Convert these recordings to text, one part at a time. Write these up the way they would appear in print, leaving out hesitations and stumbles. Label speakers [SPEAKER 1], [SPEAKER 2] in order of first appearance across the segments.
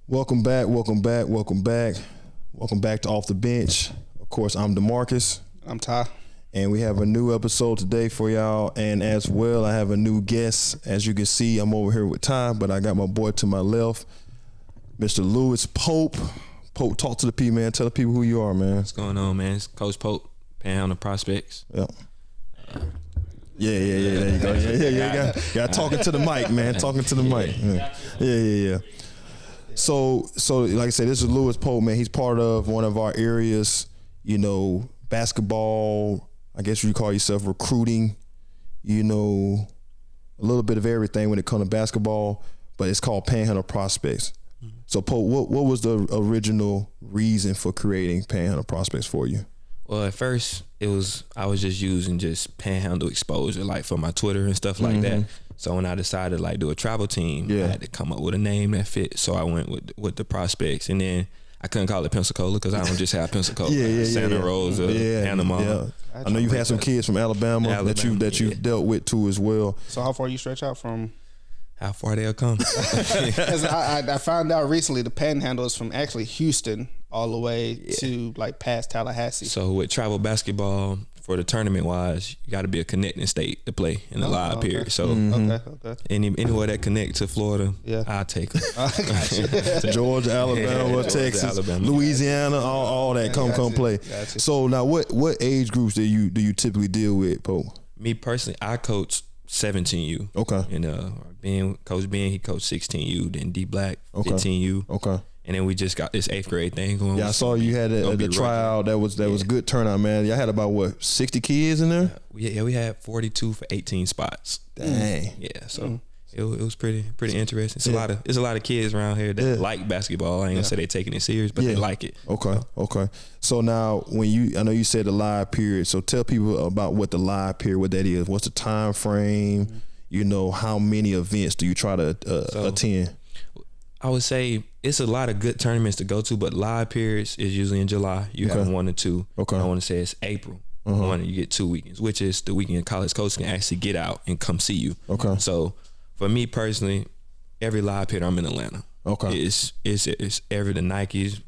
[SPEAKER 1] Welcome back to Off the Bench. Of course, I'm DeMarcus.
[SPEAKER 2] I'm Ty.
[SPEAKER 1] And we have a new episode today for y'all. And as well, I have a new guest. As you can see, I'm over here with Ty, but I got my boy to my left, Mr. Lewis Pope. Pope, talk to the people, man. Tell the people who you are, man.
[SPEAKER 3] What's going on, man? It's Coach Pope, Panhandle Prospects.
[SPEAKER 1] Yep. Yeah. There you go. Yeah. Got talking to the mic, man. Talking to the mic. Yeah. So like I said, this is Lewis Pope, man. He's part of one of our areas, basketball, I guess you call yourself recruiting, a little bit of everything when it comes to basketball, but it's called Panhandle Prospects. Mm-hmm. So Pope, what was the original reason for creating Panhandle Prospects for you?
[SPEAKER 3] Well, at first I was just using Panhandle exposure, like for my Twitter and stuff like that. So when I decided to do a travel team, I had to come up with a name that fit. So I went with the Prospects, and then I couldn't call it Pensacola because I don't just have Pensacola, Santa Rosa, Panama.
[SPEAKER 1] Yeah. I know you've had some kids from Alabama that you've dealt with too as well.
[SPEAKER 2] So how far you stretch out from?
[SPEAKER 3] How far they'll come.
[SPEAKER 2] I found out recently the Panhandle is from actually Houston all the way to past Tallahassee.
[SPEAKER 3] So with travel basketball, for the tournament wise, you got to be a connecting state to play in the live period. So anywhere that connect to Florida, I'll take them.
[SPEAKER 1] Georgia, Alabama, Texas, Louisiana, all that come play. Gotcha. So now, what age groups do you typically deal with, Pope?
[SPEAKER 3] Me personally, I coach 17U.
[SPEAKER 1] Okay.
[SPEAKER 3] And Coach Ben, he coached 16U. Then D Black, 15U.
[SPEAKER 1] Okay.
[SPEAKER 3] And then we just got this 8th grade thing going.
[SPEAKER 1] Yeah, I saw you had the tryout. That was good turnout, man. Y'all had about 60 kids in there?
[SPEAKER 3] We had 42 for 18 spots.
[SPEAKER 1] Dang.
[SPEAKER 3] Yeah, so it was pretty interesting. It's a lot of kids around here that like basketball. I ain't gonna say they taking it serious, but they like it.
[SPEAKER 1] Okay. So now I know you said the live period. So tell people about what the live period, what that is. What's the time frame? How many events do you try to attend?
[SPEAKER 3] I would say it's a lot of good tournaments to go to, but live periods is usually in July. You have 1 or 2. Okay. I want to say it's April. You get 2 weekends, which is the weekend college coaches can actually get out and come see you. Okay. So for me personally, every live period I'm in Atlanta. Okay. It's every the Nikes,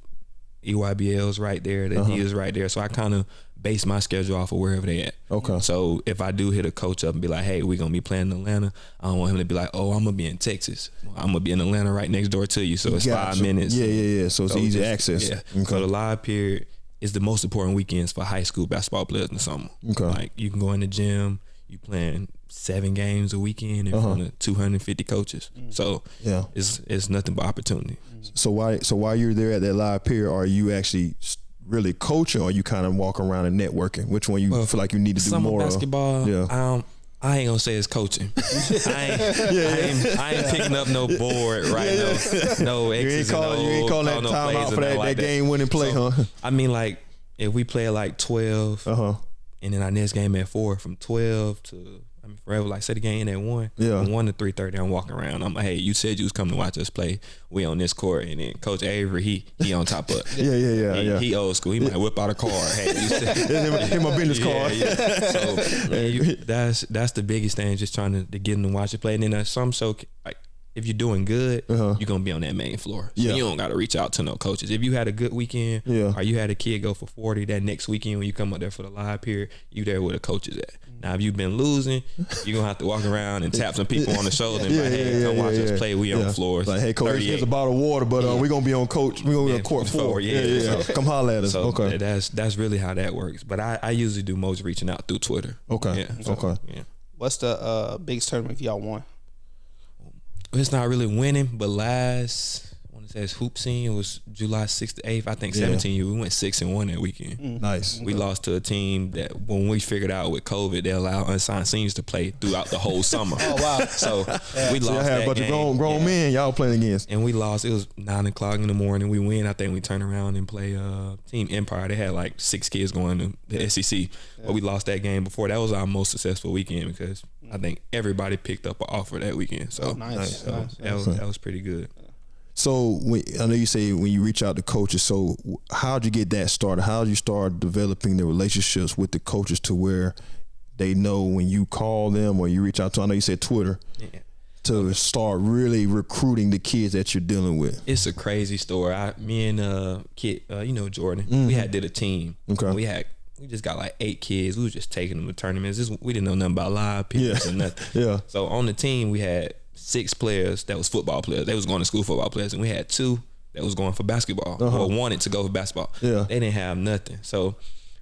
[SPEAKER 3] EYBL's right there, the Adidas right there. So I kind of base my schedule off of wherever they at. Okay. So if I do hit a coach up and be like, hey, we're going to be playing in Atlanta, I don't want him to be like, oh, I'm going to be in Texas. I'm going to be in Atlanta right next door to you. So it's 5 minutes.
[SPEAKER 1] Yeah. So it's easy access.
[SPEAKER 3] Yeah. Okay. So the live period is the most important weekends for high school basketball players in the summer. Okay. Like you can go in the gym, you playing 7 games a weekend in front of 250 coaches. So it's nothing but opportunity.
[SPEAKER 1] So while you're there at that live period, are you actually really coaching, or you kind of walk around and networking? Which one you feel like you need to do more
[SPEAKER 3] basketball,
[SPEAKER 1] of?
[SPEAKER 3] I ain't gonna say it's coaching. I ain't picking up no board right now. No X's and O's.
[SPEAKER 1] You ain't calling that timeout for that game winning play, huh?
[SPEAKER 3] I mean, if we play at 12, and then our next game at 4, from 12 to forever, say the game at 1. Yeah. From 1 to 3:30, I'm walking around. I'm like, hey, you said you was coming to watch us play. We on this court, and then Coach Avery, he on top of it. He old school. He might whip out a card. Hey, you said
[SPEAKER 1] him my business card.
[SPEAKER 3] So that's the biggest thing, just trying to get them to watch it play. And then some show if you're doing good, you're gonna be on that main floor. So you don't gotta reach out to no coaches. If you had a good weekend, or you had a kid go for 40 that next weekend when you come up there for the live period, you there where the coaches at. Now if you've been losing, you're gonna have to walk around and tap some people on the shoulder and be like, hey, come watch us play. We on floors.
[SPEAKER 1] Like, hey coach, here's a bottle of water, but we're gonna be on coach. We're gonna be on court 4. So, come holler at us.
[SPEAKER 3] So that's really how that works. But I usually do most reaching out through Twitter.
[SPEAKER 1] Okay.
[SPEAKER 2] What's the biggest tournament y'all won?
[SPEAKER 3] It's not really winning, but last, I want to say it's hoop scene. It was July 6th to 8th. I think 17U. We went 6-1 that weekend.
[SPEAKER 1] Nice.
[SPEAKER 3] We lost to a team that when we figured out with COVID, they allow unsigned seniors to play throughout the whole summer.
[SPEAKER 2] Oh wow!
[SPEAKER 3] So we lost.
[SPEAKER 1] So y'all had a bunch of grown men y'all playing against,
[SPEAKER 3] and we lost. It was 9:00 in the morning. We win. I think we turn around and play Team Empire. They had 6 kids going to the SEC, but we lost that game before. That was our most successful weekend because I think everybody picked up an offer that weekend. So
[SPEAKER 2] nice.
[SPEAKER 3] That was pretty good.
[SPEAKER 1] So I know you say when you reach out to coaches, so how'd you get that started? How'd you start developing the relationships with the coaches to where they know when you call them or you reach out to, I know you said Twitter. Yeah. to start really recruiting the kids that you're dealing with?
[SPEAKER 3] It's a crazy story. Me and kid, Jordan, we did a team.
[SPEAKER 1] Okay.
[SPEAKER 3] We just got like 8 kids. We was just taking them to tournaments. We didn't know nothing about live periods or nothing.
[SPEAKER 1] Yeah.
[SPEAKER 3] So on the team, we had 6 players that was football players. They was going to school football players, and we had 2 that was going for basketball or wanted to go for basketball.
[SPEAKER 1] Yeah.
[SPEAKER 3] They didn't have nothing. So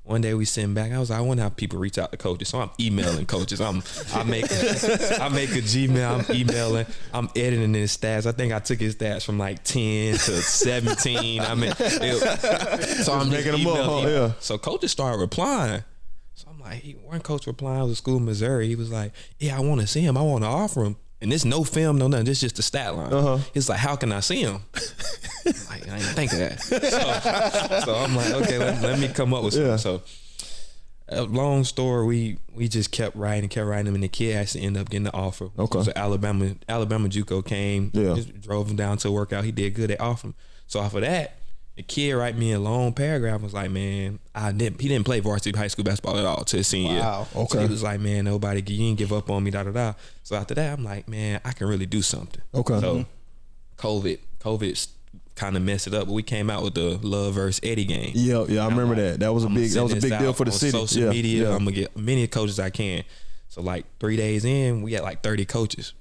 [SPEAKER 3] one day we sitting back. I was like, I wonder how people reach out to coaches. So I'm emailing coaches. I make a Gmail. I'm emailing. I'm editing his stats. I think I took his stats from like 10 to 17. So I'm making them up. Yeah. So coaches started replying. So I'm like, one coach replying, I was at school in Missouri. He was like, yeah, I want to see him. I want to offer him. And there's no film, no nothing. This is just the stat line. He's like, how can I see him? I didn't think of that. So I'm like, okay, let me come up with something. So long story, we just kept writing him, and the kid actually ended up getting the offer.
[SPEAKER 1] Okay.
[SPEAKER 3] So Alabama Juco came, just drove him down to a workout. He did good. They offered him. So off of that, the kid write me a long paragraph, was like, man, he didn't play varsity high school basketball at all till his senior year.
[SPEAKER 1] Okay.
[SPEAKER 3] So he was like, man, you didn't give up on me, da-da-da. So after that, I'm like, man, I can really do something.
[SPEAKER 1] Okay.
[SPEAKER 3] So COVID kind of messed it up, but we came out with the Love versus Eddie game.
[SPEAKER 1] Yeah, I remember that. That was a big deal for the city.
[SPEAKER 3] Social media, I'm gonna get many coaches I can. So like 3 days in, we got like 30 coaches.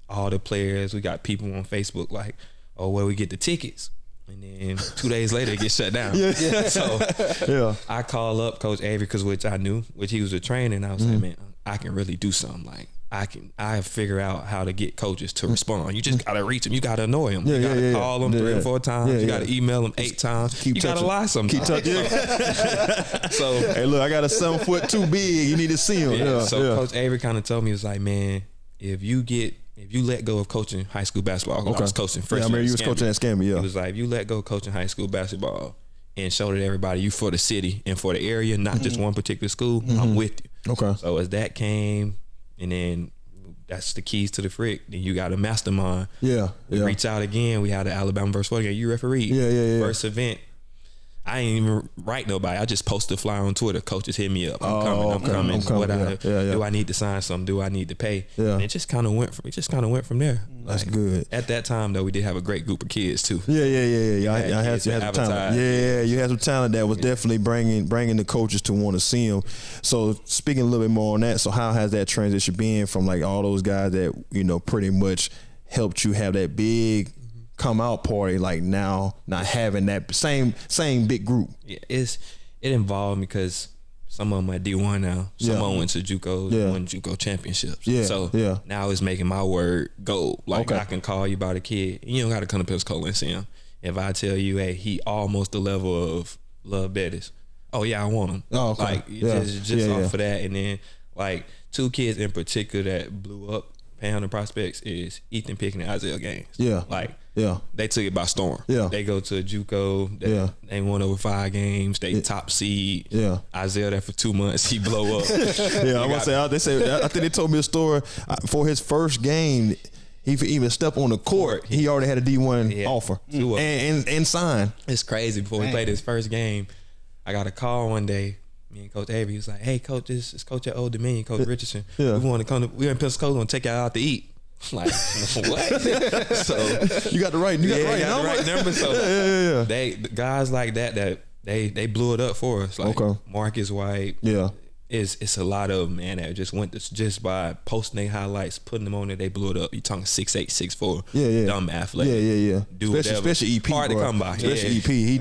[SPEAKER 3] All the players, we got people on Facebook like, oh, where we get the tickets? And then 2 days later, it gets shut down. So I call up Coach Avery, which he was a trainer, and I was like, man, I can really do something. Like I figure out how to get coaches to respond. You just gotta reach them. You gotta annoy them. You gotta call them 3 or 4 times. You gotta email them 8 times. You gotta lie sometimes. Keep touching. So
[SPEAKER 1] hey, look, I got a 7'2" big. You need to see him.
[SPEAKER 3] So Coach Avery kind of told me, he was like, man, if you let go of coaching high school basketball, I was coaching freshman.
[SPEAKER 1] I remember you was coaching at Scamby.
[SPEAKER 3] He was like, if you let go of coaching high school basketball and show that everybody you for the city and for the area, not just one particular school, I'm with you. Okay. So as that came, and then that's the keys to the frick. Then you got a mastermind. Reach out again. We had the Alabama versus Florida game. You refereed. First event. I ain't even write nobody. I just post the flyer on Twitter. Coaches hit me up. I'm coming. Do I need to sign something? Do I need to pay? And it just kind of went from there.
[SPEAKER 1] That's good.
[SPEAKER 3] At that time though, we did have a great group of kids too.
[SPEAKER 1] I had some talent. You had some talent that was definitely bringing the coaches to want to see them. So speaking a little bit more on that, so how has that transition been from like all those guys that pretty much helped you have that big come out party, like now not having that same big group?
[SPEAKER 3] Yeah, it involved me because some of them at D1 now. Some of them went to Juco, won Juco championships. So now it's making my word gold. Like I can call you about a kid. You don't got to come to Pensacola and see him. If I tell you, hey, he almost the level of Love Bettis. Oh yeah, I want him. Just off of that. And then like 2 kids in particular that blew up Panhandle Prospects is Ethan Pickett and Isaiah Gaines. They took it by storm. They go to Juco. They won over 5 games. They top seed. Isaiah there for 2 months. He blow up.
[SPEAKER 1] I think they told me a story for his first game. He even stepped on the court. He already had a D1 offer and signed.
[SPEAKER 3] It's crazy. Before he played his first game, I got a call one day. Me and Coach Avery, he was like, hey, Coach, this is Coach at Old Dominion, Coach Richardson. We want to come. We're in Pensacola. We want to take y'all out to eat. I'm like, what? So
[SPEAKER 1] you got the right number.
[SPEAKER 3] So they guys like that they blew it up for us. Like Marcus White. It's a lot of them, man, that just went just by posting their highlights, putting them on there, they blew it up. You talking 6'8", 6'4", dumb athlete.
[SPEAKER 1] Especially EP,
[SPEAKER 3] hard to come by.
[SPEAKER 1] Especially EP, he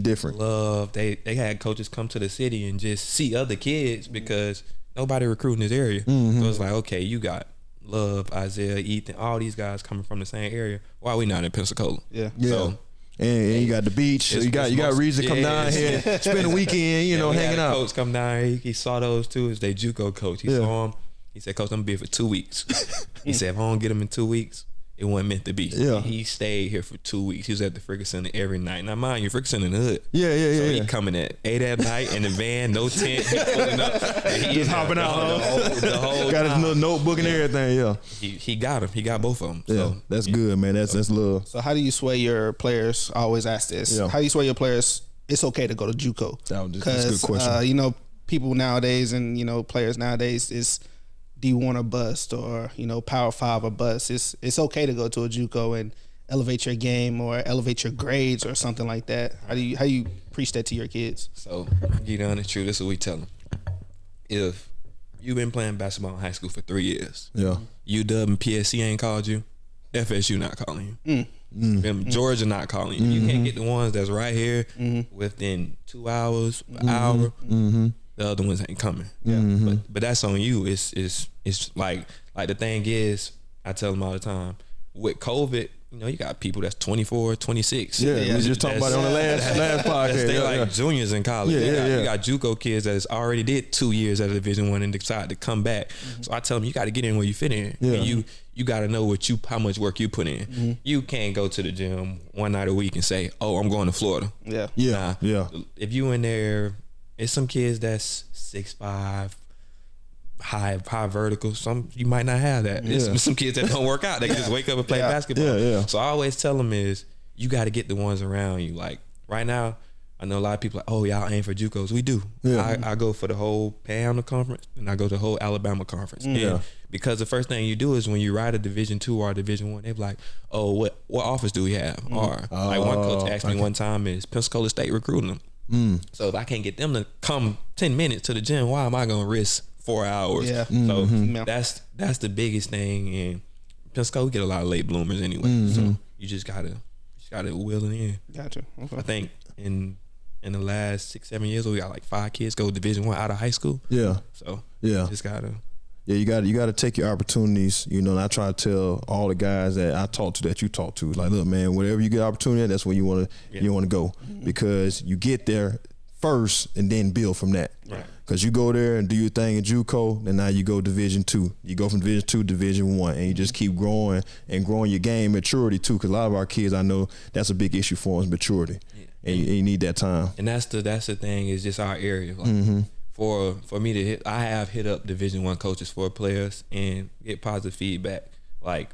[SPEAKER 1] different.
[SPEAKER 3] Love. They had coaches come to the city and just see other kids because nobody recruiting this area. So it's like, okay, you got Love, Isaiah, Ethan, all these guys coming from the same area. Why are we not in Pensacola? So.
[SPEAKER 1] And you got the beach. So you got reason to come down here, spend a weekend, hanging out.
[SPEAKER 3] Coach come down here. He saw those two. It's their JUCO coach. He saw him. He said, Coach, I'm gonna be here for 2 weeks. He said, if I don't get him in 2 weeks, it wasn't meant to be. He stayed here for 2 weeks. He was at the Ferguson every night. Now mind you, Ferguson in the hood. So he coming at 8 at night in the van, no tent. He pulling up. He
[SPEAKER 1] just hopping out.
[SPEAKER 3] The whole
[SPEAKER 1] got his little notebook and everything.
[SPEAKER 3] He got him. He got both of them. So
[SPEAKER 1] that's good, man. That's love.
[SPEAKER 2] So how do you sway your players? I always ask this. How do you sway your players? It's okay to go to Juco.
[SPEAKER 1] That's a good question.
[SPEAKER 2] People nowadays and players nowadays is D1 or bust, or Power 5 or bust. It's okay to go to a JUCO and elevate your game or elevate your grades or something like that. How you preach that to your kids?
[SPEAKER 3] So get on the truth. This is what we tell them. If you've been playing basketball in high school for 3 years, UW and PSC ain't called you, FSU not calling you. Georgia not calling you. You can't get the ones that's right here within 2 hours, an hour. The other ones ain't coming. But that's on you. It's like the thing is, I tell them all the time, with COVID, you got people that's 24, 26.
[SPEAKER 1] Yeah, we just talked about it on the last podcast.
[SPEAKER 3] They like juniors in college. You got JUCO kids that's already did 2 years at a Division I and decide to come back. So I tell them, you got to get in where you fit in. And you got to know how much work you put in. You can't go to the gym one night a week and say, "Oh, I'm going to Florida." If you in there, it's some kids that's 6'5", high vertical. Some you might not have that. It's some kids that don't work out. They can just wake up and play basketball. So I always tell them is you got to get the ones around you. Like right now, I know a lot of people like, oh, y'all aim for JUCOs. We do. I go for the whole Panhandle conference and I go to the whole Alabama conference. And because the first thing you do is when you ride a Division II or a Division I, they be like, oh, what office do we have? Or like one coach asked me one time, is Pensacola State recruiting them? So if I can't get them to come 10 minutes to the gym, why am I going to risk 4 hours? So that's the biggest thing. And Pensacola, we get a lot of late bloomers anyway. So you just gotta will it in.
[SPEAKER 2] Gotcha. Okay.
[SPEAKER 3] I think in the last 6-7 years, we got like 5 kids go Division I out of high school. So just gotta.
[SPEAKER 1] You gotta take your opportunities, and I try to tell all the guys that I talk to, that you talk to, like, look, man, whatever you get opportunity, that's where you want to go, because you get there first and then build from that.
[SPEAKER 3] Right.
[SPEAKER 1] Because you go there and do your thing in JUCO, and now you go Division II. You go from Division II to Division I, and you just keep growing and growing your game maturity too. Because a lot of our kids, I know that's a big issue for us, maturity, and you need that time.
[SPEAKER 3] And that's the thing, is just our area. Like, for me to hit, I have hit up Division I coaches for players and get positive feedback. Like,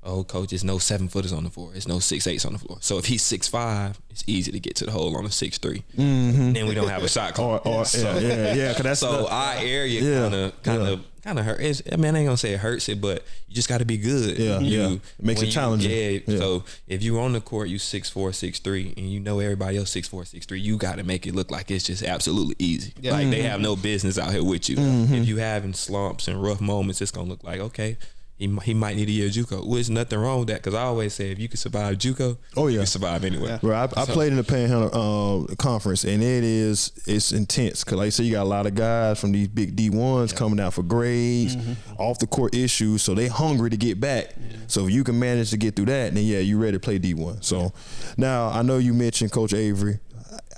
[SPEAKER 3] oh, coach, it's no 7-footers on the floor. It's no 6'8" on the floor. So if he's 6'5", it's easy to get to the hole on a 6'3". Then we don't have a shot clock.
[SPEAKER 1] Cause that's
[SPEAKER 3] our area kind of hurt. I ain't gonna say it hurts it, but you just got to be good.
[SPEAKER 1] It makes it challenging.
[SPEAKER 3] So if you're on the court, you 6'4", 6'3", and everybody else 6'4", 6'3", you got to make it look like it's just absolutely easy. Like they have no business out here with you. If you having slumps and rough moments, it's gonna look like, okay, he might need a year of JUCO. Well, there's nothing wrong with that, because I always say if you can survive JUCO, you can survive anywhere.
[SPEAKER 1] Right. I played in the Panhandle conference, and it's intense, because like I say, you got a lot of guys from these big D1s coming out for grades, off the court issues, so they hungry to get back. So if you can manage to get through that, then you ready to play D1. So now I know you mentioned Coach Avery.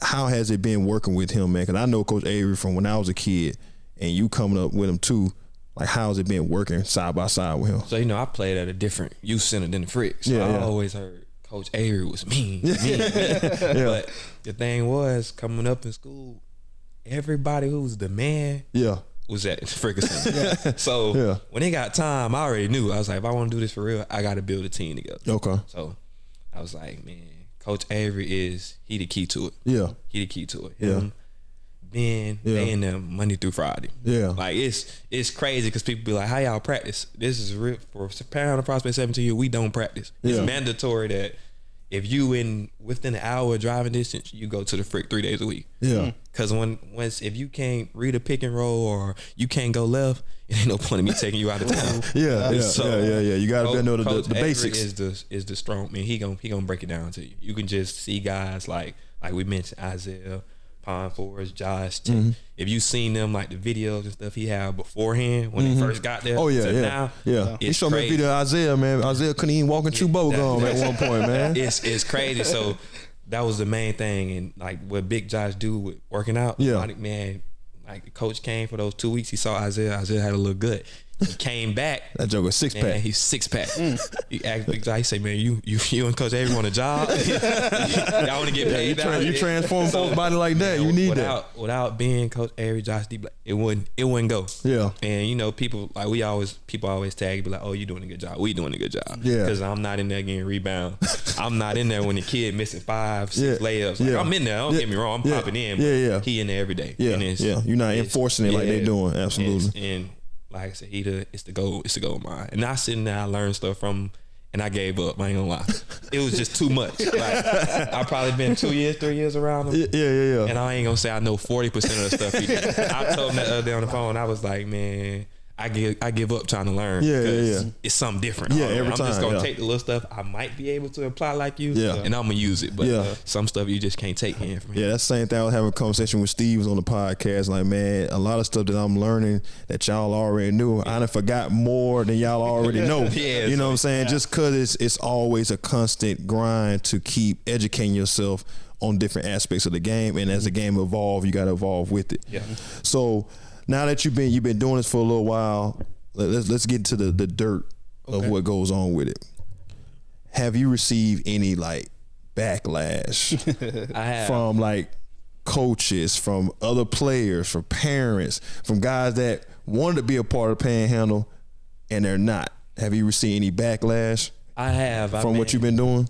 [SPEAKER 1] How has it been working with him, man? Because I know Coach Avery from when I was a kid, and you coming up with him too. Like, how's it been working side by side with him?
[SPEAKER 3] So, I played at a different youth center than the Frick. So I always heard Coach Avery was mean. But the thing was, coming up in school, everybody who was the man was at Ferguson. So when they got time, I already knew. I was like, if I want to do this for real, I got to build a team together.
[SPEAKER 1] Okay.
[SPEAKER 3] So I was like, man, Coach Avery he the key to it. He the key to it. Ben, they in there Monday through Friday. Like it's crazy, because people be like, how y'all practice? This is real for Panhandle Prospects 17 we don't practice. It's mandatory that if you within an hour driving distance, you go to the Frick 3 days a week. Because if you can't read a pick and roll or you can't go left, it ain't no point in me taking you out of town. You gotta know the basics. Is the strong man. He gonna break it down to you. You can just see guys like we mentioned, Isaiah, Pine Forest, Josh. If you seen them, like the videos and stuff he had beforehand when he first got there. Now,
[SPEAKER 1] he showed me a video of Isaiah, man. Isaiah couldn't even walk and chew bubble gum at one point, man.
[SPEAKER 3] It's crazy. So that was the main thing, and like what Big Josh do with working out. Like, man, like the coach came for those 2 weeks. He saw Isaiah. Isaiah had a little gut. He came back.
[SPEAKER 1] That joke was 6-pack.
[SPEAKER 3] He's 6-pack. He asked Big Josh. He said, "Man, you and Coach Avery on a job. Y'all want to get paid."
[SPEAKER 1] You transform folks' body like that. You need that.
[SPEAKER 3] Without being Coach Avery, Josh D. Black, it wouldn't go. And people always tag, be like, "Oh, you doing a good job. We doing a good job." Because I'm not in there getting rebound. I'm not in there when the kid missing 5, 6 layups. Like, I'm in there. Don't get me wrong. I'm popping in. But he in there every day.
[SPEAKER 1] You're not enforcing it like they're doing. Absolutely.
[SPEAKER 3] And Like I said, it's the goal of mine. And I sitting there, I learned stuff from him, and I gave up. I ain't gonna lie. It was just too much. Like, I probably been 2 years, 3 years around him.
[SPEAKER 1] Yeah.
[SPEAKER 3] And I ain't gonna say I know 40% of the stuff he did. I told him that other day on the phone. I was like, man, I give up trying to learn.
[SPEAKER 1] Yeah.
[SPEAKER 3] It's something different.
[SPEAKER 1] Yeah, every
[SPEAKER 3] I'm
[SPEAKER 1] time.
[SPEAKER 3] just gonna take the little stuff I might be able to apply like you.
[SPEAKER 1] Yeah.
[SPEAKER 3] And I'm gonna use it. But
[SPEAKER 1] Yeah.
[SPEAKER 3] some stuff you just can't take in from him.
[SPEAKER 1] Yeah, that's the same thing. I was having a conversation with Steve on the podcast. Like, man, a lot of stuff that I'm learning that y'all already knew, I done forgot more than y'all already know.
[SPEAKER 3] Yeah,
[SPEAKER 1] you know what I'm saying? Just because it's always a constant grind to keep educating yourself on different aspects of the game, and as the game evolves, you got to evolve with it.
[SPEAKER 3] Yeah.
[SPEAKER 1] So now that you've been doing this for a little while, let's get to the dirt of what goes on with it. Have you received any like backlash
[SPEAKER 3] I have.
[SPEAKER 1] from like coaches, from other players, from parents, from guys that wanted to be a part of Panhandle and they're not? Have you received any backlash?
[SPEAKER 3] I have.
[SPEAKER 1] From what you've been doing?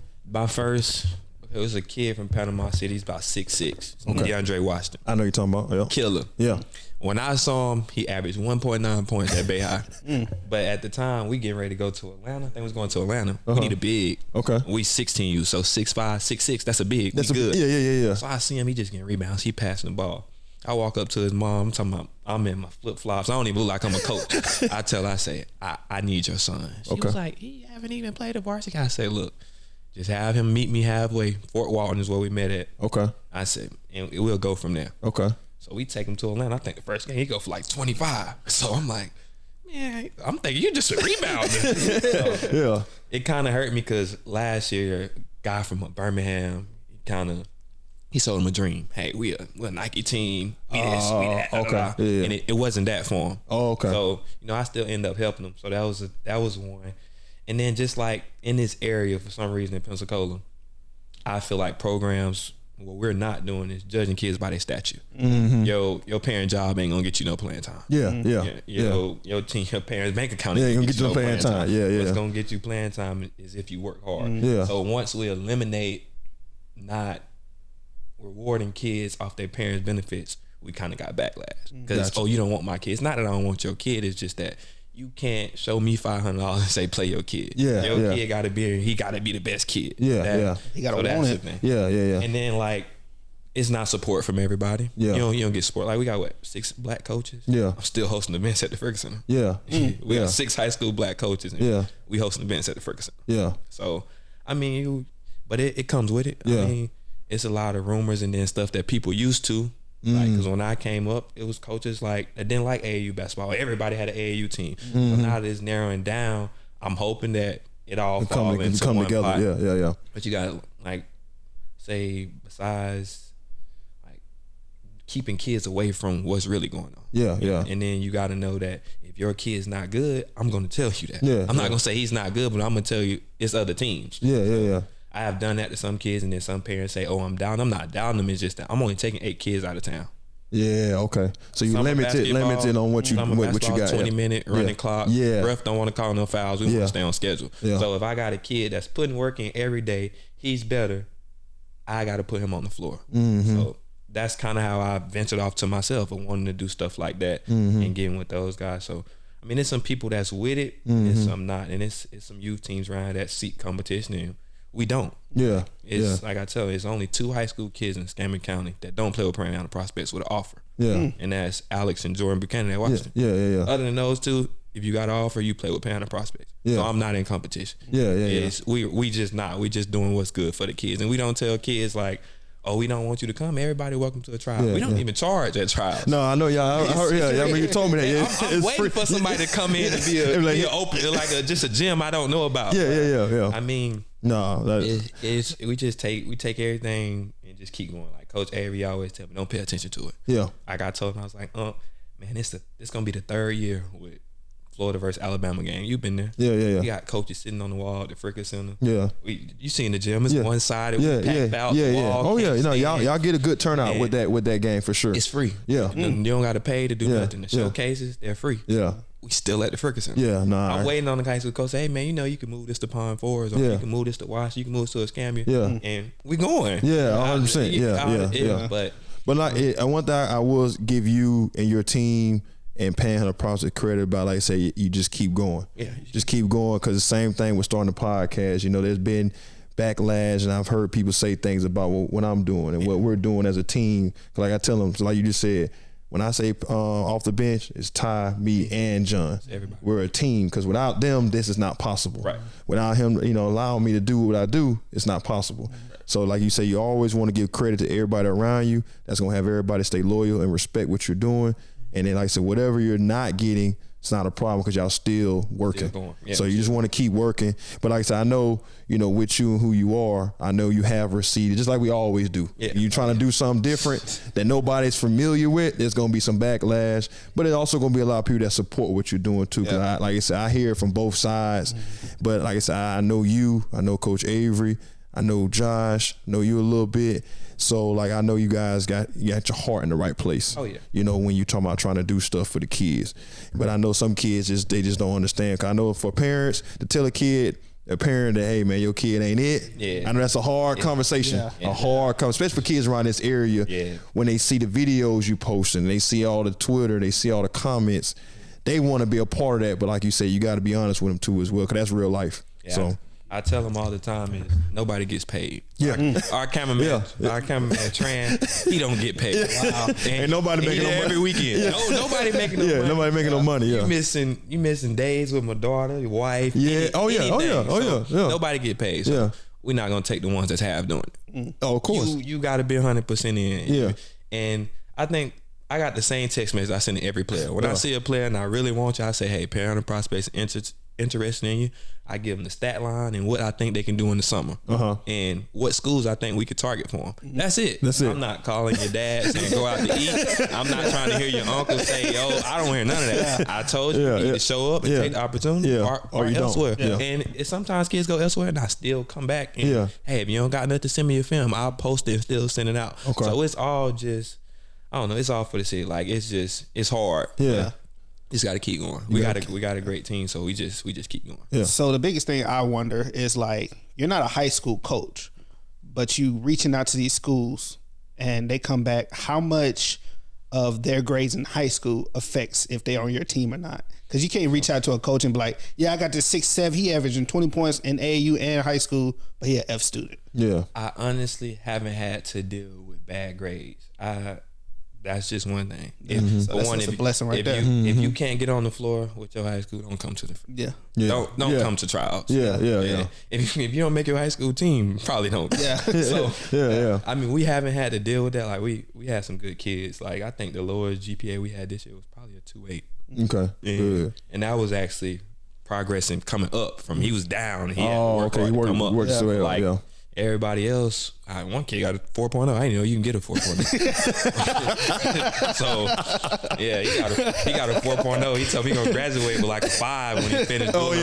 [SPEAKER 3] It was a kid from Panama City. He's about 6'6". DeAndre Washington.
[SPEAKER 1] I know you're talking about. Yeah.
[SPEAKER 3] Killer.
[SPEAKER 1] Yeah.
[SPEAKER 3] When I saw him, he averaged 1.9 points at Bay High. But at the time, we getting ready to go to Atlanta. I think we was going to Atlanta. We need a big.
[SPEAKER 1] Okay.
[SPEAKER 3] We 16U, so 6'5", 6'6". That's a big.
[SPEAKER 1] That's
[SPEAKER 3] good.
[SPEAKER 1] Yeah.
[SPEAKER 3] So I see him. He just getting rebounds. He passing the ball. I walk up to his mom. I'm talking about, I'm in my flip flops. I don't even look like I'm a coach. I say, I need your son. She was like, he haven't even played a varsity. I say, look, just have him meet me halfway. Fort Walton is where we met at.
[SPEAKER 1] Okay.
[SPEAKER 3] I said, and we'll go from there.
[SPEAKER 1] Okay.
[SPEAKER 3] So we take him to Atlanta. I think the first game he go for like 25. So I'm like, man, I'm thinking you just a rebounder. So
[SPEAKER 1] Yeah.
[SPEAKER 3] it kind of hurt me because last year, a guy from Birmingham, he sold him a dream. Hey, we a Nike team. We this, we that.
[SPEAKER 1] Okay. Yeah.
[SPEAKER 3] And it wasn't that for him.
[SPEAKER 1] Oh, okay.
[SPEAKER 3] So, I still end up helping him. So that was one. And then just like in this area, for some reason in Pensacola, I feel like programs, what we're not doing is judging kids by their stature.
[SPEAKER 1] Mm-hmm.
[SPEAKER 3] Your parent job ain't gonna get you no playing time.
[SPEAKER 1] Yeah.
[SPEAKER 3] Your parents' bank account ain't
[SPEAKER 1] gonna get you no playing time. Yeah.
[SPEAKER 3] What's gonna get you playing time is if you work hard.
[SPEAKER 1] Yeah.
[SPEAKER 3] So once we eliminate not rewarding kids off their parents' benefits, we kind of got backlash. Because, you don't want my kids. Not that I don't want your kid, it's just that you can't show me $500 and say play your kid.
[SPEAKER 1] Yeah,
[SPEAKER 3] your kid gotta be the best kid.
[SPEAKER 1] Yeah.
[SPEAKER 2] He gotta want it.
[SPEAKER 1] Yeah.
[SPEAKER 3] And then like, it's not support from everybody.
[SPEAKER 1] Yeah.
[SPEAKER 3] You don't get support. Like we got 6 black coaches.
[SPEAKER 1] Yeah.
[SPEAKER 3] I'm still hosting events at the Ferguson.
[SPEAKER 1] Yeah.
[SPEAKER 3] We got 6 high school black coaches. And we hosting events at the Ferguson.
[SPEAKER 1] Yeah.
[SPEAKER 3] So I mean, but it comes with it.
[SPEAKER 1] Yeah.
[SPEAKER 3] I mean, it's a lot of rumors and then stuff that people used to. Like, because when I came up, it was coaches like that didn't like AAU basketball. Everybody had an AAU team. So now that it's narrowing down, I'm hoping that it all falls into
[SPEAKER 1] come
[SPEAKER 3] one
[SPEAKER 1] together.
[SPEAKER 3] pot.
[SPEAKER 1] Yeah.
[SPEAKER 3] But you got like, say, besides like keeping kids away from what's really going on.
[SPEAKER 1] Yeah.
[SPEAKER 3] And then you got to know that if your kid's not good, I'm going to tell you that.
[SPEAKER 1] Yeah.
[SPEAKER 3] I'm not going to say he's not good, but I'm going to tell you it's other teams.
[SPEAKER 1] Yeah.
[SPEAKER 3] I have done that to some kids, and then some parents say, "Oh, I'm down." I'm not down them. It's just that I'm only taking 8 kids out of town.
[SPEAKER 1] Yeah. Okay. So you limited on what you got.
[SPEAKER 3] 20-minute running clock.
[SPEAKER 1] Yeah.
[SPEAKER 3] Ref don't want to call no fouls. We want to stay on schedule.
[SPEAKER 1] Yeah.
[SPEAKER 3] So if I got a kid that's putting work in every day, he's better. I got to put him on the floor. So that's kind of how I ventured off to myself and wanting to do stuff like that and getting with those guys. So I mean, there's some people that's with it, and some not, and it's some youth teams around that seek competition and we don't.
[SPEAKER 1] Yeah.
[SPEAKER 3] It's like I tell you, it's only 2 high school kids in Scammon County that don't play with Panhandle Prospects with an offer.
[SPEAKER 1] Yeah.
[SPEAKER 3] And that's Alex and Jordan Buchanan at Washington.
[SPEAKER 1] Yeah.
[SPEAKER 3] Other than those 2, if you got an offer, you play with Panhandle Prospects.
[SPEAKER 1] Yeah.
[SPEAKER 3] So I'm not in competition.
[SPEAKER 1] Yeah.
[SPEAKER 3] We just not. We just doing what's good for the kids. And we don't tell kids like, oh, we don't want you to come. Everybody welcome to a trial. We don't even charge at trials.
[SPEAKER 1] No, I know y'all. I mean, you told me that.
[SPEAKER 3] I'm waiting for somebody to come in and be a open, like just a gym I don't know about.
[SPEAKER 1] Yeah.
[SPEAKER 3] I mean,
[SPEAKER 1] no,
[SPEAKER 3] we take everything and just keep going. Like Coach Avery always tell me, don't pay attention to it.
[SPEAKER 1] Yeah.
[SPEAKER 3] Like I told him, I was like, man, this gonna be the 3rd year with Florida versus Alabama game. You've been there.
[SPEAKER 1] Yeah.
[SPEAKER 3] You got coaches sitting on the wall at the Fricker Center.
[SPEAKER 1] Yeah.
[SPEAKER 3] You seen the gym? It's one sided.
[SPEAKER 1] Packed
[SPEAKER 3] out.
[SPEAKER 1] Wall, oh yeah. You know, y'all get a good turnout with that game for sure.
[SPEAKER 3] It's free.
[SPEAKER 1] Yeah.
[SPEAKER 3] You don't got to pay to do nothing. The showcases, they're free.
[SPEAKER 1] Yeah.
[SPEAKER 3] We still at the Fricker Center.
[SPEAKER 1] Yeah. Nah.
[SPEAKER 3] I'm waiting on the guys who coach. Hey man, you can move this to Pond Forest, or you can move this to Wash. You can move this to Escambia.
[SPEAKER 1] Yeah.
[SPEAKER 3] And we going.
[SPEAKER 1] Yeah. 100%. Yeah.
[SPEAKER 3] But
[SPEAKER 1] like, one thing I will give you and your team and Panhandle Prospects credit about, like I say, you just keep going.
[SPEAKER 3] Yeah.
[SPEAKER 1] Just keep going, because the same thing with starting the podcast. You know, there's been backlash, and I've heard people say things about what I'm doing and what we're doing as a team. Like I tell them, so like you just said, when I say off the bench, it's Ty, me, and John.
[SPEAKER 3] Everybody.
[SPEAKER 1] We're a team, because without them, this is not possible.
[SPEAKER 3] Right.
[SPEAKER 1] Without him, allowing me to do what I do, it's not possible. Right. So like you say, you always want to give credit to everybody around you. That's going to have everybody stay loyal and respect what you're doing. And then, like I said, whatever you're not getting, it's not a problem, because y'all still working.
[SPEAKER 3] Yeah,
[SPEAKER 1] so you just want to keep working. But like I said, I know, with you and who you are, I know you have receded, just like we always do. Yeah. You're trying to do something different that nobody's familiar with. There's going to be some backlash, but there's also going to be a lot of people that support what you're doing too. Because like I said, I hear it from both sides. But like I said, I know you, I know Coach Avery, I know Josh, I know you a little bit. So like, I know you guys got your heart in the right place.
[SPEAKER 3] Oh yeah.
[SPEAKER 1] When you talking about trying to do stuff for the kids. But I know some kids they just don't understand. 'Cause I know for parents to tell a parent that, hey man, your kid ain't it.
[SPEAKER 3] Yeah.
[SPEAKER 1] I know that's a hard conversation. A hard conversation, especially for kids around this area.
[SPEAKER 3] Yeah. When
[SPEAKER 1] they see the videos you posting, they see all the Twitter, they see all the comments, they want to be a part of that. But like you say, you got to be honest with them too as well, because that's real life.
[SPEAKER 3] Yeah.
[SPEAKER 1] So
[SPEAKER 3] I tell them all the time is nobody gets paid.
[SPEAKER 1] Yeah.
[SPEAKER 3] Our cameraman, Tran, he don't get paid. Wow.
[SPEAKER 1] Ain't nobody making no money
[SPEAKER 3] every weekend.
[SPEAKER 1] Yeah.
[SPEAKER 3] Nobody making no money.
[SPEAKER 1] Yeah, nobody making no money. Yeah.
[SPEAKER 3] You missing days with my daughter, your wife.
[SPEAKER 1] Yeah.
[SPEAKER 3] Anything. Nobody get paid. So we're not gonna take the ones that's half doing it.
[SPEAKER 1] Oh, of course.
[SPEAKER 3] You got to be 100% in.
[SPEAKER 1] Yeah.
[SPEAKER 3] And I think I got the same text message I send to every player. When I see a player and I really want you, I say, hey, Panhandle Prospects interested in you. I give them the stat line and what I think they can do in the summer, and what schools I think we could target for them. That's it. I'm not calling your dad saying go out to eat. I'm not trying to hear your uncle say, yo, I don't hear none of that. I told you, you need to show up and take the opportunity or you elsewhere. And sometimes kids go elsewhere and I still come back and hey, if you don't got nothing to send me your film, I'll post it and still send it out. So it's all just, I don't know, it's all for the city. Like it's hard.
[SPEAKER 1] Yeah.
[SPEAKER 3] Just got to keep going. We got a great team, so we just keep going.
[SPEAKER 2] Yeah. So the biggest thing I wonder is, like, you're not a high school coach, but you reaching out to these schools and they come back. How much of their grades in high school affects if they're on your team or not? Because you can't reach out to a coach and be like, yeah, I got this 6'7", he averaging 20 points in AAU and high school, but he an F student.
[SPEAKER 1] Yeah.
[SPEAKER 3] I honestly haven't had to deal with bad grades. That's just one thing.
[SPEAKER 2] That's a blessing right there.
[SPEAKER 3] If you can't get on the floor with your high school, don't come to the don't come to tryouts. If you don't make your high school team, probably don't. I mean, we haven't had to deal with that. Like we had some good kids. Like I think the lowest GPA we had this year was probably a 2.8.
[SPEAKER 1] Okay.
[SPEAKER 3] And that was actually progressing, coming up from he was down. He had to work hard to come up.
[SPEAKER 1] Like,
[SPEAKER 3] everybody else, one kid got a 4.0. I didn't know you can get a 4.0. So yeah, he got a 4.0. He told me he gonna graduate with like a 5 when he finished.
[SPEAKER 1] Once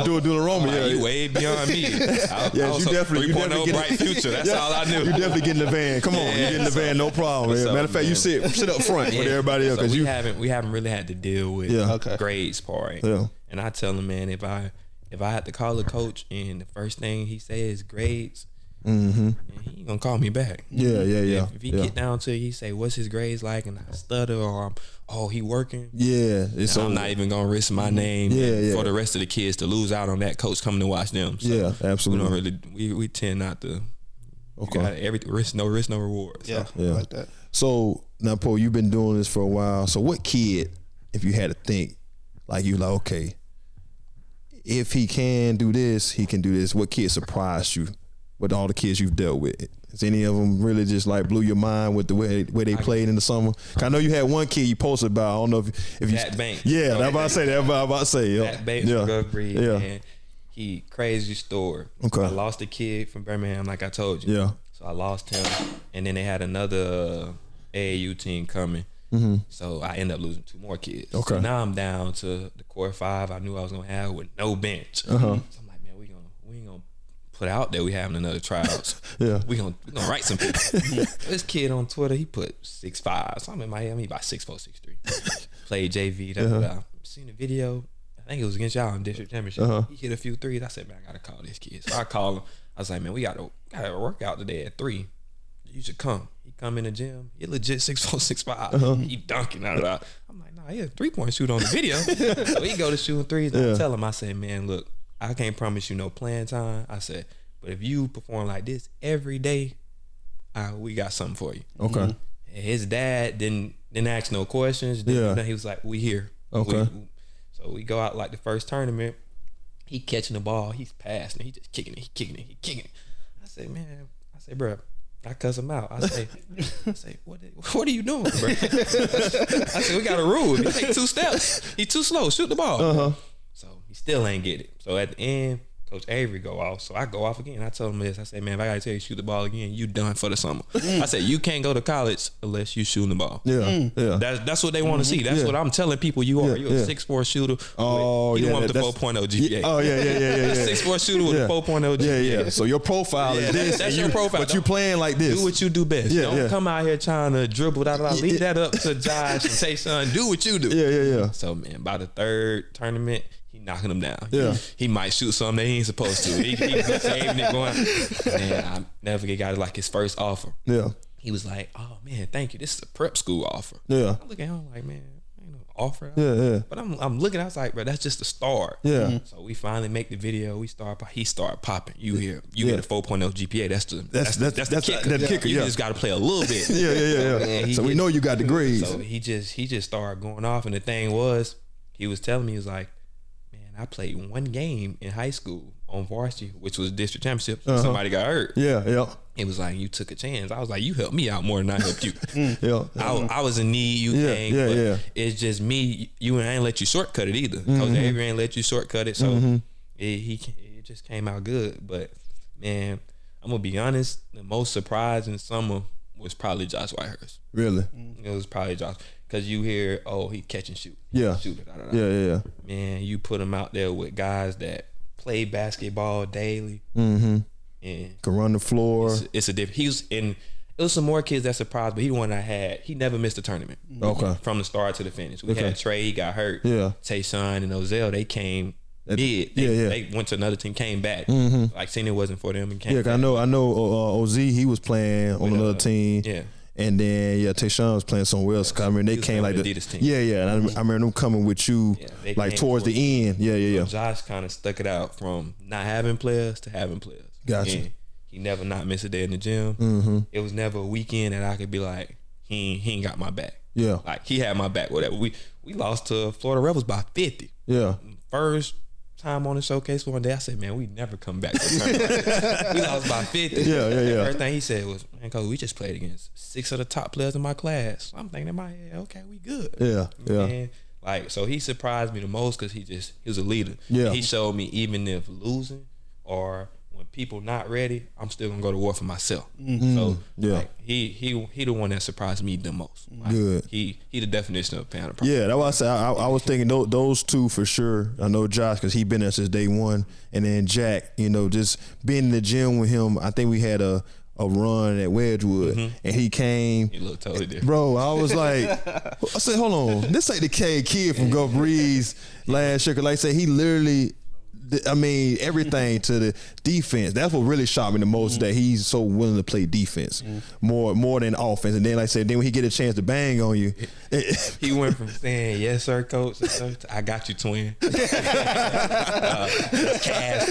[SPEAKER 1] you do the Roman,
[SPEAKER 3] you way beyond me.
[SPEAKER 1] You definitely
[SPEAKER 3] 3.0 bright future. That's all I knew.
[SPEAKER 1] You definitely get in the van. Come on, you get in the van, no problem. Matter of fact, you sit up front with everybody else, because
[SPEAKER 3] we haven't really had to deal with grades part.
[SPEAKER 1] Yeah.
[SPEAKER 3] And I tell him, man, if I had to call a coach and the first thing he says is grades, and he ain't gonna call me back.
[SPEAKER 1] If
[SPEAKER 3] he get down to it, he say, what's his grades like, and I stutter, or he working. I'm not even gonna risk my name for the rest of the kids to lose out on that coach coming to watch them. So
[SPEAKER 1] absolutely.
[SPEAKER 3] We don't really we tend not to. Every risk, no reward. So.
[SPEAKER 2] Like that.
[SPEAKER 1] So now, Paul, you've been doing this for a while. So what kid, if you had to think, like you like, okay, if he can do this, he can do this. What kid surprised you with all the kids you've dealt with? Is any of them really just like blew your mind with the way they played in the summer? I know you had one kid you posted about. I don't know if you.
[SPEAKER 3] That Banks.
[SPEAKER 1] Yeah, that's about to say.
[SPEAKER 3] That Banks from Avery. Man. He crazy story.
[SPEAKER 1] Okay.
[SPEAKER 3] I lost a kid from Birmingham, like I told you.
[SPEAKER 1] Yeah.
[SPEAKER 3] So I lost him, and then they had another AAU team coming. So I ended up losing 2 more kids.
[SPEAKER 1] Okay.
[SPEAKER 3] So now I'm down to the core 5 I knew I was gonna have with no bench. So I'm like, man, we ain't gonna put out that we having another tryouts. we gonna write some people. This kid on Twitter, he put 6'5". So I'm in Miami, about 6'4", 6'3". Played JV. I seen the video. I think it was against y'all in district championship. He hit a few threes. I said, man, I gotta call this kid. So I called him. I was like, man, we gotta work out today at 3. you should come. He come in the gym. He legit 6'4", 6'5". He dunking out of that. I'm like, nah, he a 3-point shooter on the video. So he go to shooting threes. And I tell him, I say, man, look, I can't promise you no playing time. I said, but if you perform like this every day, we got something for you.
[SPEAKER 1] Okay.
[SPEAKER 3] And his dad didn't ask no questions. He was like, we here.
[SPEAKER 1] Okay.
[SPEAKER 3] So we go out like the first tournament. He catching the ball. He's passing. He just kicking it. He kicking it. He kicking it. I say, man. I say, bro. I cuss him out. I say, what are you doing, bro? I said, we got a rule. If you take 2 steps, he too slow. Shoot the ball. So he still ain't get it. So at the end, Coach Avery go off. So I go off again. I told him this. I said, man, if I gotta tell you shoot the ball again, you done for the summer. I said, you can't go to college unless you shooting the ball.
[SPEAKER 1] Yeah.
[SPEAKER 3] That's what they want to see. That's what I'm telling people you are. You're a 6'4" shooter.
[SPEAKER 1] Oh,
[SPEAKER 3] you want the 4.0 GPA.
[SPEAKER 1] Oh, yeah.
[SPEAKER 3] 6'4" shooter with a 4.0 GPA.
[SPEAKER 1] Yeah. So your profile is this.
[SPEAKER 3] That's your profile.
[SPEAKER 1] But you playing like this.
[SPEAKER 3] Do what you do best. Don't come out here trying to dribble. Leave that up to Josh and say, son, do what you do.
[SPEAKER 1] Yeah.
[SPEAKER 3] So, man, by the 3rd tournament, he knocking them down.
[SPEAKER 1] Yeah.
[SPEAKER 3] He might shoot something that he ain't supposed to. He saving it going. Man, I never got like his first offer.
[SPEAKER 1] Yeah.
[SPEAKER 3] He was like, oh, man, thank you. This is a prep school offer.
[SPEAKER 1] Yeah.
[SPEAKER 3] I look at him like, man, ain't no offer.
[SPEAKER 1] Yeah.
[SPEAKER 3] But I'm looking, I was like, bro, that's just the start.
[SPEAKER 1] Yeah.
[SPEAKER 3] So we finally make the video. He started popping. You get a 4.0 GPA. That's the kicker.
[SPEAKER 1] That kicker.
[SPEAKER 3] You just got to play a little bit.
[SPEAKER 1] Yeah. So we know you got the grades.
[SPEAKER 3] So he just started going off. And the thing was, he was telling me, he was like, I played 1 game in high school on varsity, which was district championship. Somebody got hurt.
[SPEAKER 1] Yeah.
[SPEAKER 3] It was like, you took a chance. I was like, you helped me out more than I helped you. I was in need. You came. But it's just me. I ain't let you shortcut it either. Coach Avery ain't let you shortcut it. So it just came out good. But man, I'm gonna be honest. The most surprising summer was probably Josh Whitehurst.
[SPEAKER 1] Really?
[SPEAKER 3] It was probably Josh. Because you hear, he catch and shoot.
[SPEAKER 1] Yeah. Yeah.
[SPEAKER 3] Man, you put him out there with guys that play basketball daily.
[SPEAKER 1] And
[SPEAKER 3] can
[SPEAKER 1] run the floor.
[SPEAKER 3] It's a different. It was some more kids that surprised, but he the one I had. He never missed a tournament.
[SPEAKER 1] Okay.
[SPEAKER 3] From the start to the finish. We had Trey, he got hurt.
[SPEAKER 1] Yeah.
[SPEAKER 3] Tayshawn and Ozell, they came mid. They went to another team, came back. Like senior wasn't for them and came back.
[SPEAKER 1] I know OZ, he was playing on another team.
[SPEAKER 3] Yeah.
[SPEAKER 1] And then Tayshawn was playing somewhere else. I mean, they came like
[SPEAKER 3] the team.
[SPEAKER 1] And I remember them coming with you like towards the end. Yeah.
[SPEAKER 3] Josh kind of stuck it out from not having players to having players.
[SPEAKER 1] Gotcha.
[SPEAKER 3] And he never not missed a day in the gym. It was never a weekend that I could be like, he ain't got my back.
[SPEAKER 1] Yeah.
[SPEAKER 3] Like he had my back. Whatever. We lost to Florida Rebels by 50.
[SPEAKER 1] Yeah.
[SPEAKER 3] First time on the showcase one day, I said, man, we never come back to the tournament. We lost by 50.
[SPEAKER 1] Yeah.
[SPEAKER 3] The first thing he said was, man, coach, we just played against 6 of the top players in my class. I'm thinking in my head, okay, we good.
[SPEAKER 1] Yeah.
[SPEAKER 3] And like, so he surprised me the most because he was a leader.
[SPEAKER 1] Yeah.
[SPEAKER 3] He showed me even if losing or when people not ready, I'm still gonna go to war for myself. So like, he the one that surprised me the most. Like,
[SPEAKER 1] Good.
[SPEAKER 3] He the definition of Panhandle Prospects.
[SPEAKER 1] Yeah, that's why I said I was thinking those two for sure. I know Josh because he been there since day one, and then Jack. Just being in the gym with him. I think we had a run at Wedgwood, and he came.
[SPEAKER 3] He looked totally different,
[SPEAKER 1] bro. I was like, I said, hold on, this ain't the kid from Gulf Breeze last year. Cause like I said, he literally. I mean, everything to the defense. That's what really shocked me the most, that he's so willing to play defense more than offense. And then, like I said, then when he get a chance to bang on you.
[SPEAKER 3] He went from saying, yes, sir, coach, to, I got you, twin. Cash,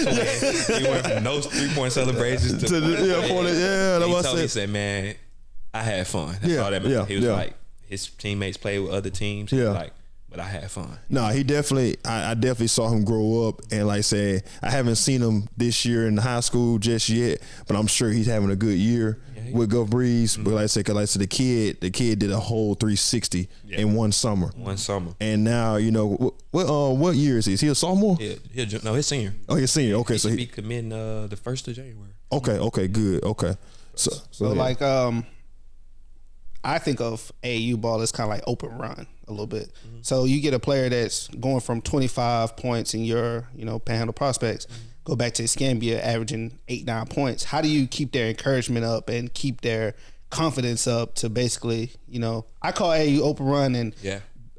[SPEAKER 3] twin. He went from those 3-point celebrations to he said, man, I had fun. That's all that mattered. He was like, his teammates played with other teams. He was like, but I had fun.
[SPEAKER 1] No, he definitely. I definitely saw him grow up, and like I said, I haven't seen him this year in high school just yet, but I'm sure he's having a good year with Gulf Breeze. But like I said, the kid did a whole 360 in one summer. And now what year is he? Is he a sophomore?
[SPEAKER 3] Yeah, no, he's senior.
[SPEAKER 1] Oh, he's senior. Okay,
[SPEAKER 3] he
[SPEAKER 1] so
[SPEAKER 3] should be committing the 1st of January.
[SPEAKER 1] Okay, good. Okay,
[SPEAKER 2] so like I think of AAU ball as kind of like open run a little bit. So you get a player that's going from 25 points in your, Panhandle Prospects, go back to Escambia averaging 8-9 points. How do you keep their encouragement up and keep their confidence up to basically, I call AAU open run and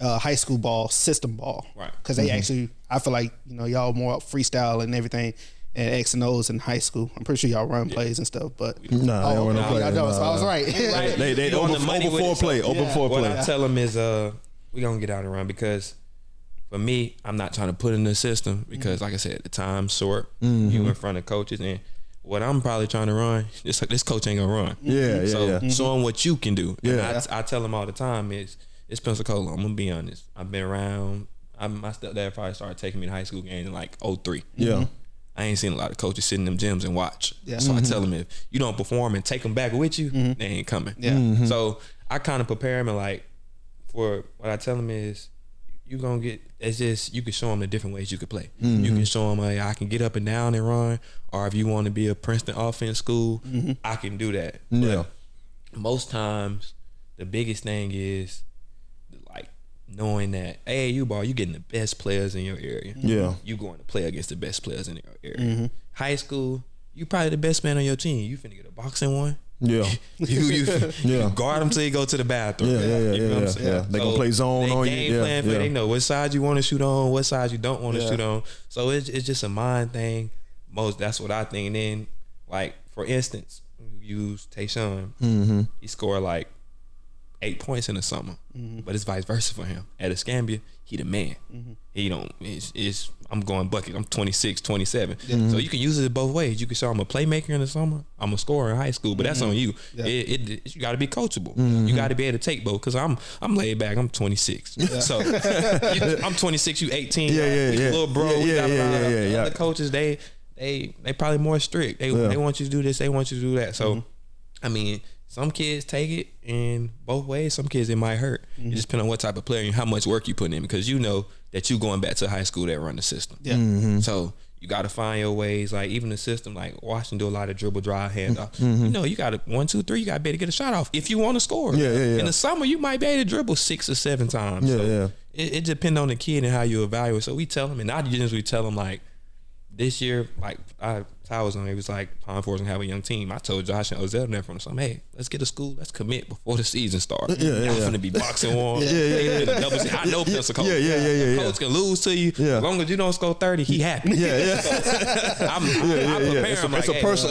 [SPEAKER 2] high school ball system ball.
[SPEAKER 3] Right.
[SPEAKER 2] Because they actually, I feel like, y'all more up freestyle and everything. and X and O's in high school. I'm pretty sure y'all run plays and stuff, but
[SPEAKER 1] nah,
[SPEAKER 2] y'all don't. So I was right.
[SPEAKER 1] They open before play.
[SPEAKER 3] What I tell them is, we gonna get out and run, because for me, I'm not trying to put in the system, because like I said, the time's short. You in front of coaches, and what I'm probably trying to run, this coach ain't gonna run. So show them what you can do. And I tell them all the time is, it's Pensacola. I'm gonna be honest. I've been around. My stepdad probably started taking me to high school games in like 03. I ain't seen a lot of coaches sit in them gyms and watch. So I tell them, if you don't perform and take them back with you, they ain't coming. So I kind of prepare them, and like, for what I tell them is, you gonna get, it's just, you can show them the different ways you could play. You can show them, I can get up and down and run, or if you want to be a Princeton offense school, I can do that. But most times, the biggest thing is like knowing that, hey, you getting the best players in your area. You going to play against the best players in your area. High school, you probably the best man on your team. You finna get a boxing one. You guard them till you go to the bathroom. They gonna play zone on you. Game plan for they know what side you want to shoot on, what side you don't want to shoot on. So it's just a mind thing. That's what I think. And then, like, for instance, use Tayshaun. He scored like 8 points in the summer, but it's vice versa for him. At Escambia, he the man. He don't. I'm going bucket. I'm 26, 27. So you can use it both ways. You can show I'm a playmaker in the summer. I'm a scorer in high school, but that's on you. You got to be coachable. You got to be able to take both. Because I'm laid back. I'm 26. So I'm 26. You 18. Little bro. Other coaches, they probably more strict. They want you to do this. They want you to do that. So I mean, some kids take it in both ways. Some kids, it might hurt. It just depends on what type of player and how much work you put in, because you know that you going back to high school that run the system. So you got to find your ways. Like, even the system, like Washington do a lot of dribble, drive, handoff. You know, you got to 1, 2, 3. You got to be able to get a shot off if you want to score. In the summer, you might be able to dribble 6 or 7 times. It depends on the kid and how you evaluate. So we tell them, and not just we tell them, like, this year, like, I was on, it was like Pine Forest and have a young team. I told Josh and Ozell there from the summer, hey, let's get a school, let's commit before the season starts. Y'all finna be boxing one. I know Pensacola. Coach can lose to you. As long as you don't score 30, he happy.
[SPEAKER 1] It's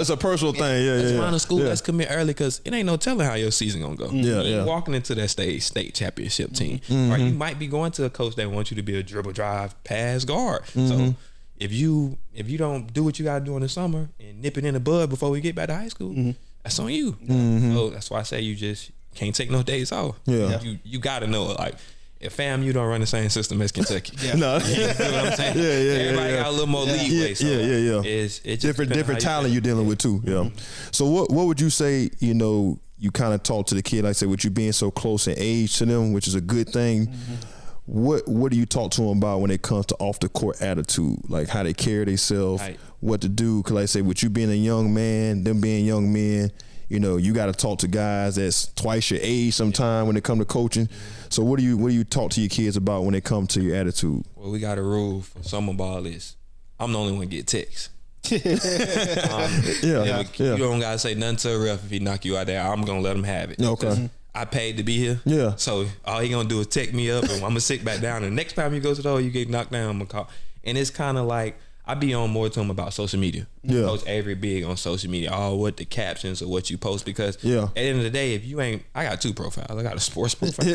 [SPEAKER 1] a personal thing.
[SPEAKER 3] Let's find a school, let's commit early, because it ain't no telling how your season gonna go. You ain't walking into that state championship team. Or you might be going to a coach that wants you to be a dribble, drive, pass, guard. So if you don't do what you gotta do in the summer and nip it in the bud before we get back to high school, that's on you. So that's why I say you just can't take no days off. You gotta know it. Like, if FAMU don't run the same system as Kentucky. You know what I'm saying? Everybody got a little more leeway. So it's
[SPEAKER 1] different talent you're dealing with too. So what would you say, you know, you kind of talk to the kid, like I said, with you being so close in age to them, which is a good thing. What do you talk to them about when it comes to off the court attitude, like how they carry themselves, what to do? Because like I say, with you being a young man, them being young men, you know, you got to talk to guys that's twice your age sometime when it come to coaching. So what do you talk to your kids about when it comes to your attitude?
[SPEAKER 3] Well, we got a rule for summer ball is I'm the only one get texts. You don't gotta say nothing to a ref if he knock you out there. I'm gonna let him have it. I paid to be here. So all he gonna do is take me up, and I'm gonna sit back down. And the next time you go to the hole, you get knocked down, I'm gonna call. And it's kind of like, I be on more to him about social media. Coach Avery big on social media, all what the captions or what you post, because at the end of the day, if you ain't, I got 2 profiles. I got a sports profile.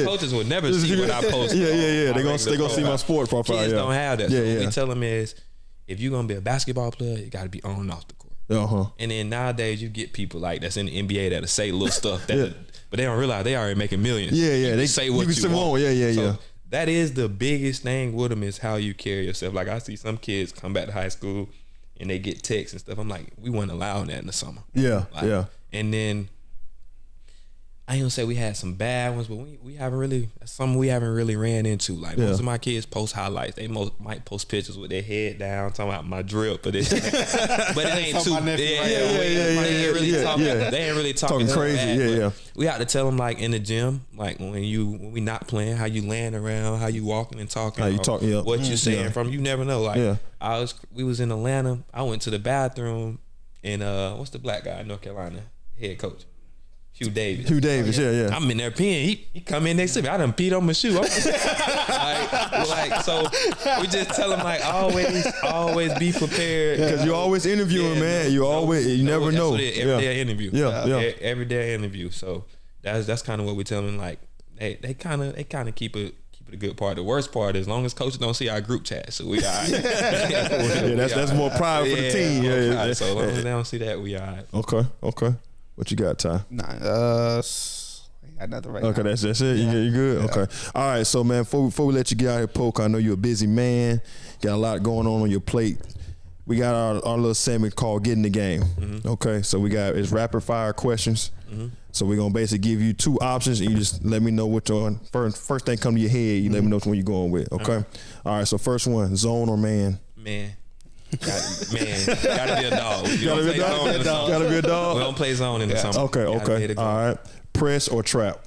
[SPEAKER 3] Coaches will never see what I post.
[SPEAKER 1] They gonna see my sports profile.
[SPEAKER 3] Kids don't have that. So what we tell them is, if you're gonna be a basketball player, you got to be on and off the court. And then nowadays you get people like that's in the NBA that'll say little stuff that, but they don't realize they already making millions. They say what you want. So that is the biggest thing with them, is how you carry yourself. Like, I see some kids come back to high school and they get texts and stuff. I'm like, we weren't allowing that in the summer. And then I ain't gonna say we had some bad ones, but we haven't really ran into. Like, most of my kids post highlights. They might post pictures with their head down, talking about my drip, but it ain't too. They ain't really talking crazy. We have to tell them, like, in the gym, like when we not playing, how you laying around, how you walking and talking, how you talk, what you saying from. You never know. Like, we was in Atlanta. I went to the bathroom, and what's the black guy in North Carolina, head coach? Hugh Davis.
[SPEAKER 1] Hugh Davis, yeah.
[SPEAKER 3] I'm in there peeing. He come in next to me. I done peed on my shoe. So we just tell him like always be prepared.
[SPEAKER 1] Because you always interviewing, man. You never know.
[SPEAKER 3] Everyday interview.
[SPEAKER 1] Yeah.
[SPEAKER 3] Everyday interview. So that's kind of what we tell them. Like they kind of keep it a good part. The worst part is, as long as coaches don't see our group chat, so we all right.
[SPEAKER 1] That's more pride for the team. Yeah.
[SPEAKER 3] So as long as they don't see that, we all right.
[SPEAKER 1] Okay. What you got, Ty?
[SPEAKER 2] Nah, I got nothing right now.
[SPEAKER 1] Okay, that's it. You good? Yeah. Okay. All right. So, man, before we let you get out here, Poke, I know you're a busy man. Got a lot going on your plate. We got our little segment called "Get in the Game." Mm-hmm. Okay. So it's rapid fire questions. Mm-hmm. So we're gonna basically give you two options, and you just let me know which one first thing come to your head. You let me know which one you're going with. Okay. All right. So first one, zone or man?
[SPEAKER 3] Man. Gotta be a dog.
[SPEAKER 1] Gotta be a dog.
[SPEAKER 3] We don't play zone in the summer.
[SPEAKER 1] Okay. All right. Press or trap?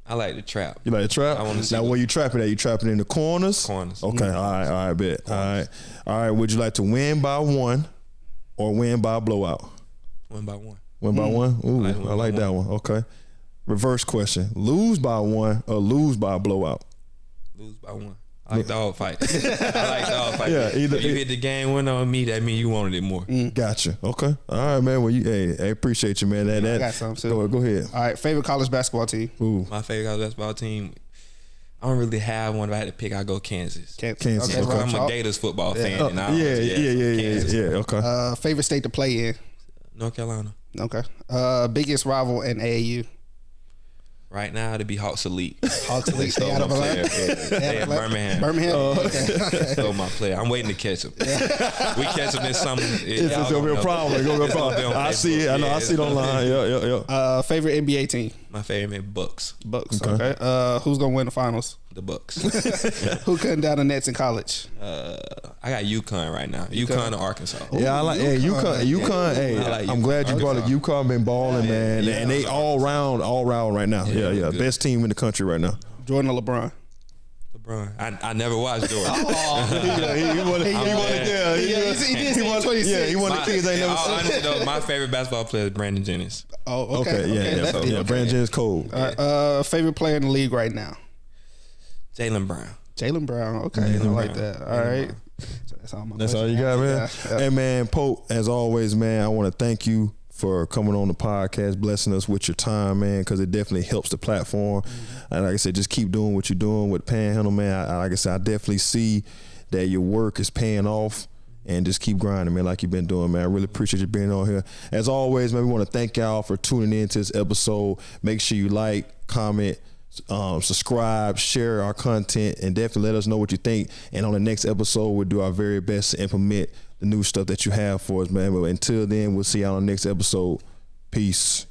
[SPEAKER 3] I like the trap.
[SPEAKER 1] You like the trap?
[SPEAKER 3] I want to see.
[SPEAKER 1] Now, where you trapping at? You trapping in the corners?
[SPEAKER 3] Corners.
[SPEAKER 1] Okay. All right. Bet. All right. Would you like to win by one or win by a blowout?
[SPEAKER 3] Win by one.
[SPEAKER 1] Win by one? Ooh, I like that one. Okay. Reverse question: lose by one or lose by a blowout?
[SPEAKER 3] Lose by one. I like dog fight.
[SPEAKER 1] Yeah, either
[SPEAKER 3] if you hit the game winner on me, that means you wanted it more.
[SPEAKER 1] Gotcha. Okay. All right, man. Well, I appreciate you, man.
[SPEAKER 2] I got something too.
[SPEAKER 1] Go ahead.
[SPEAKER 2] All right. Favorite college basketball team?
[SPEAKER 1] Ooh.
[SPEAKER 3] My favorite college basketball team. I don't really have one. If I had to pick, I'd go Kansas.
[SPEAKER 1] Kansas.
[SPEAKER 3] Okay. I'm a Gators football fan.
[SPEAKER 1] Yeah. Okay.
[SPEAKER 2] Favorite state to play in?
[SPEAKER 3] North Carolina.
[SPEAKER 2] Okay. Biggest rival in AAU?
[SPEAKER 3] Right now, it'd be Hawks Elite.
[SPEAKER 2] Hawks Elite. Stay out of
[SPEAKER 3] Birmingham.
[SPEAKER 2] Okay.
[SPEAKER 3] Stole my player. I'm waiting to catch him. We catch him this summer.
[SPEAKER 1] It's gonna be a problem. I see it. I know. I see it online. Yeah.
[SPEAKER 2] Favorite NBA team?
[SPEAKER 3] My favorite Bucks.
[SPEAKER 2] Okay. Who's gonna win the finals?
[SPEAKER 3] The Bucks.
[SPEAKER 2] Who cutting down the nets in college?
[SPEAKER 3] I got UConn right now. UConn or Arkansas.
[SPEAKER 1] Yeah, I like UConn. Hey, I'm glad you brought it. UConn been balling, man, and they all round right now. Yeah. Best team in the country right now.
[SPEAKER 2] Jordan or LeBron?
[SPEAKER 3] LeBron. I never watched Jordan.
[SPEAKER 1] He won the kids ain't never seen.
[SPEAKER 3] My favorite basketball player is Brandon Jennings.
[SPEAKER 2] Oh, okay.
[SPEAKER 1] Brandon Jennings cold.
[SPEAKER 2] Favorite player in the league right now?
[SPEAKER 3] Jaylen Brown.
[SPEAKER 2] Okay. I like that. All right. So
[SPEAKER 1] that's all you got, man. Yeah. Hey, man, Pope, as always, man, I want to thank you for coming on the podcast, blessing us with your time, man, because it definitely helps the platform. Mm-hmm. And like I said, just keep doing what you're doing with Panhandle, man. Like I said, I definitely see that your work is paying off, and just keep grinding, man, like you've been doing, man. I really appreciate you being on here. As always, man, we want to thank y'all for tuning in to this episode. Make sure you like, comment, subscribe, share our content, and definitely let us know what you think. And on the next episode, we'll do our very best to implement the new stuff that you have for us, man. But until then, we'll see y'all on the next episode. Peace.